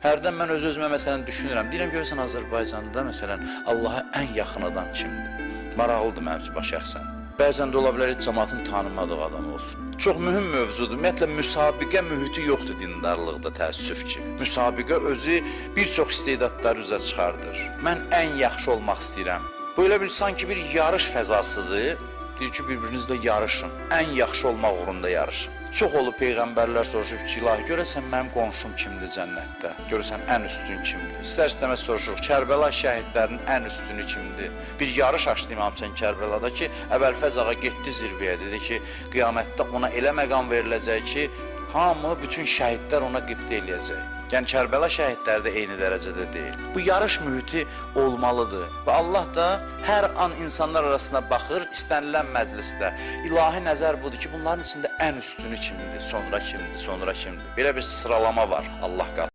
Hərdən mən öz-özümə məsələn düşünürəm. Deyirəm, görürsən Azərbaycanda məsələn Allaha ən yaxın adam kimdir? Maraqlıdır mənim üçün bax şəxsən. Bəzən də ola bilər heç cəmaatın tanımadığı adam olsun. Çox mühüm mövzudur. Ümumiyyətlə, müsabiqə mühiti yoxdur dindarlıqda, təəssüf ki. Müsabiqə özü bir çox istedadları üzə çıxardır. Mən ən yaxşı olmaq istəyirəm. Bu elə bir sanki bir yarış fəzasıdır. Deyir ki, bir-birinizlə yarışın. Ən yaxşı olmaq uğrunda yarışın. Çox olub peyğəmbərlər soruşub ki, ilahi, görəsən mənim qonşum kimdir cənnətdə? Görəsən ən üstün kimdir? İstər-istəməz soruşuruq, Kərbəla şəhidlərinin ən üstünü kimdir? Bir yarış açdı İmam Hüseyn Kərbəlada ki, Əbəlfəz ağa getdi zirvəyə, dedi ki, qiyamətdə ona elə məqam veriləcək ki, hamı, bütün şəhidlər ona qibtə eləyəcək. Yəni Kərbəla şəhidləri də eyni dərəcədə deyil. Bu yarış mühiti olmalıdır və Allah da hər an insanlar arasına baxır, istənilən məclisdə. İlahi nəzər budur ki, bunların içində ən üstünü kimdir, sonra kimdir, sonra kimdir. Belə bir sıralama var Allah qatında.